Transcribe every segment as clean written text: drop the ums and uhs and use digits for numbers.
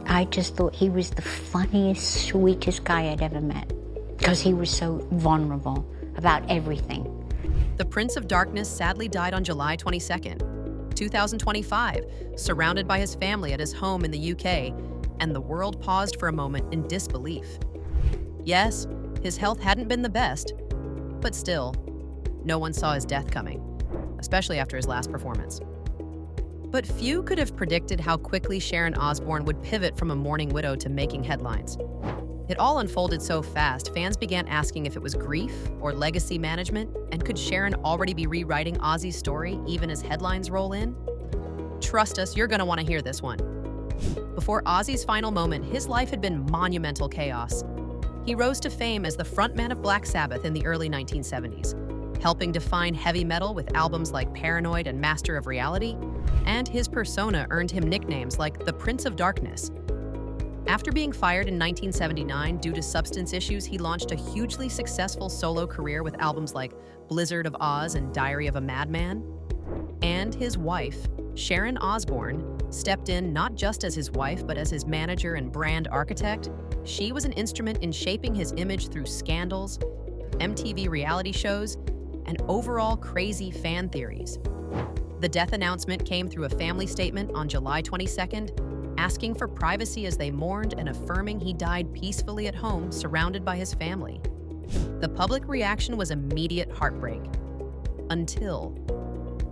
I just thought he was the funniest, sweetest guy I'd ever met, because he was so vulnerable about everything. The Prince of Darkness sadly died on July 22nd, 2025, surrounded by his family at his home in the UK, and the world paused for a moment in disbelief. Yes, his health hadn't been the best, but still, no one saw his death coming, especially after his last performance. But few could have predicted how quickly Sharon Osbourne would pivot from a mourning widow to making headlines. It all unfolded so fast, fans began asking if it was grief or legacy management, and could Sharon already be rewriting Ozzy's story even as headlines roll in? Trust us, you're gonna wanna hear this one. Before Ozzy's final moment, his life had been monumental chaos. He rose to fame as the frontman of Black Sabbath in the early 1970s, helping define heavy metal with albums like Paranoid and Master of Reality, and his persona earned him nicknames like the Prince of Darkness. After being fired in 1979 due to substance issues, he launched a hugely successful solo career with albums like Blizzard of Oz and Diary of a Madman. And his wife, Sharon Osbourne, stepped in not just as his wife, but as his manager and brand architect. She was an instrument in shaping his image through scandals, MTV reality shows, and overall crazy fan theories. The death announcement came through a family statement on July 22nd, asking for privacy as they mourned and affirming he died peacefully at home, surrounded by his family. The public reaction was immediate heartbreak, until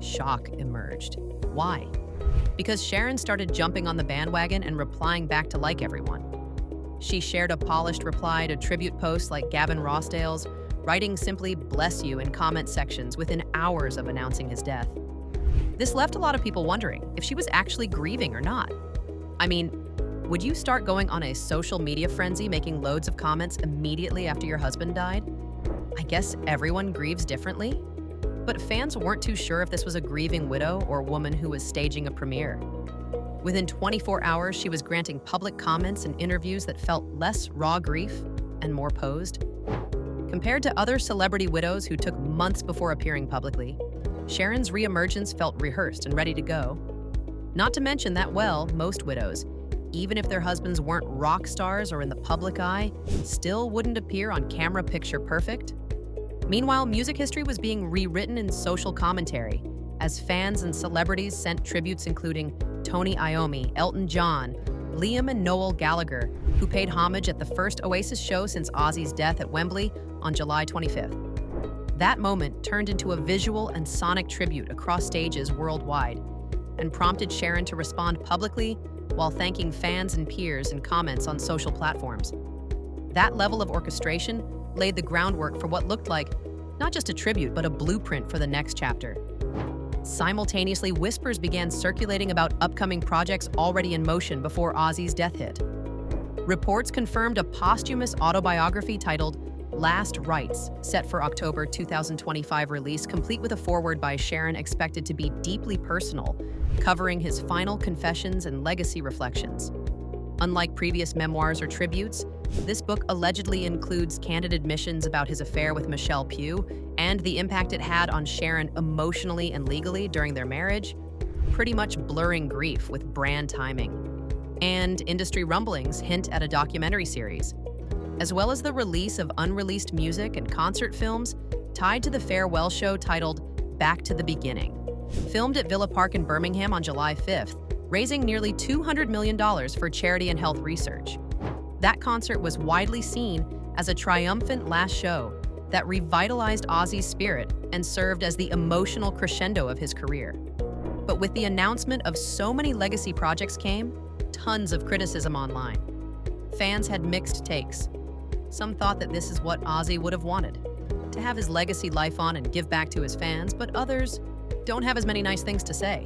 shock emerged. Why? Because Sharon started jumping on the bandwagon and replying back to like everyone. She shared a polished reply to tribute posts like Gavin Rossdale's, writing simply "bless you" in comment sections within hours of announcing his death. This left a lot of people wondering if she was actually grieving or not. I mean, would you start going on a social media frenzy making loads of comments immediately after your husband died? I guess everyone grieves differently. But fans weren't too sure if this was a grieving widow or woman who was staging a premiere. Within 24 hours, she was granting public comments and interviews that felt less raw grief and more posed. Compared to other celebrity widows who took months before appearing publicly, Sharon's reemergence felt rehearsed and ready to go. Not to mention that, well, most widows, even if their husbands weren't rock stars or in the public eye, still wouldn't appear on camera picture perfect. Meanwhile, music history was being rewritten in social commentary, as fans and celebrities sent tributes including Tony Iommi, Elton John, Liam and Noel Gallagher, who paid homage at the first Oasis show since Ozzy's death at Wembley on July 25th. That moment turned into a visual and sonic tribute across stages worldwide, and prompted Sharon to respond publicly while thanking fans and peers in comments on social platforms. That level of orchestration laid the groundwork for what looked like not just a tribute, but a blueprint for the next chapter. Simultaneously, whispers began circulating about upcoming projects already in motion before Ozzy's death hit. Reports confirmed a posthumous autobiography titled Last Rites, set for October 2025 release, complete with a foreword by Sharon expected to be deeply personal, covering his final confessions and legacy reflections. Unlike previous memoirs or tributes, this book allegedly includes candid admissions about his affair with Michelle Pugh and the impact it had on Sharon emotionally and legally during their marriage, pretty much blurring grief with brand timing. And industry rumblings hint at a documentary series, as well as the release of unreleased music and concert films tied to the farewell show titled Back to the Beginning, filmed at Villa Park in Birmingham on July 5th, raising nearly $200 million for charity and health research. That concert was widely seen as a triumphant last show that revitalized Ozzy's spirit and served as the emotional crescendo of his career. But with the announcement of so many legacy projects came tons of criticism online. Fans had mixed takes. Some thought that this is what Ozzy would have wanted, to have his legacy life on and give back to his fans, but others don't have as many nice things to say.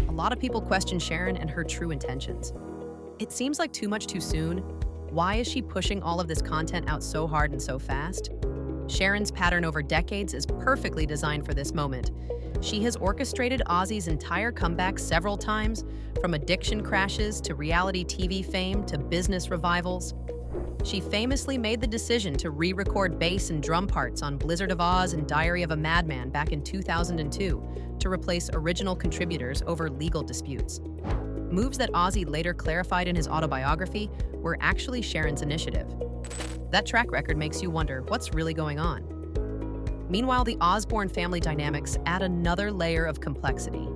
A lot of people question Sharon and her true intentions. It seems like too much too soon. Why is she pushing all of this content out so hard and so fast? Sharon's pattern over decades is perfectly designed for this moment. She has orchestrated Ozzy's entire comeback several times, from addiction crashes to reality TV fame to business revivals. She famously made the decision to re-record bass and drum parts on Blizzard of Oz and Diary of a Madman back in 2002 to replace original contributors over legal disputes. Moves that Ozzy later clarified in his autobiography were actually Sharon's initiative. That track record makes you wonder what's really going on. Meanwhile, the Osbourne family dynamics add another layer of complexity.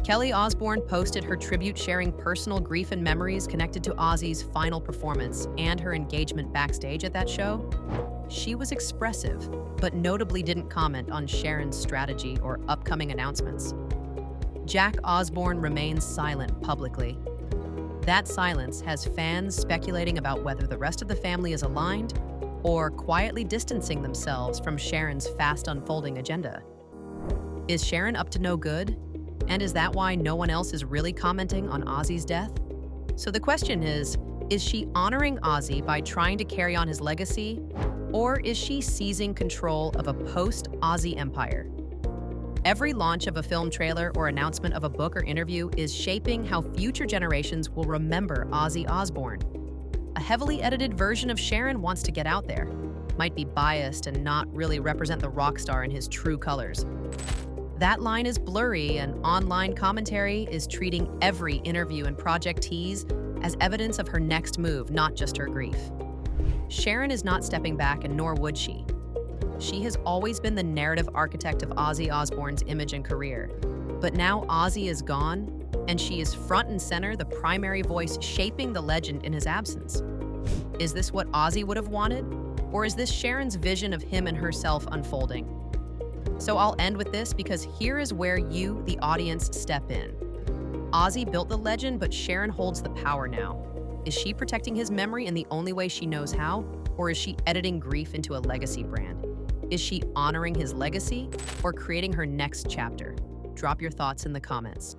Kelly Osbourne posted her tribute sharing personal grief and memories connected to Ozzy's final performance and her engagement backstage at that show. She was expressive, but notably didn't comment on Sharon's strategy or upcoming announcements. Jack Osbourne remains silent publicly. That silence has fans speculating about whether the rest of the family is aligned or quietly distancing themselves from Sharon's fast unfolding agenda. Is Sharon up to no good? And is that why no one else is really commenting on Ozzy's death? So the question is she honoring Ozzy by trying to carry on his legacy, or is she seizing control of a post-Ozzy empire? Every launch of a film trailer or announcement of a book or interview is shaping how future generations will remember Ozzy Osbourne. A heavily edited version of Sharon wants to get out there, might be biased and not really represent the rock star in his true colors. That line is blurry, and online commentary is treating every interview and project tease as evidence of her next move, not just her grief. Sharon is not stepping back, and nor would she. She has always been the narrative architect of Ozzy Osbourne's image and career. But now Ozzy is gone, and she is front and center, the primary voice shaping the legend in his absence. Is this what Ozzy would have wanted? Or is this Sharon's vision of him and herself unfolding? So I'll end with this, because here is where you, the audience, step in. Ozzy built the legend, but Sharon holds the power now. Is she protecting his memory in the only way she knows how? Or is she editing grief into a legacy brand? Is she honoring his legacy or creating her next chapter? Drop your thoughts in the comments.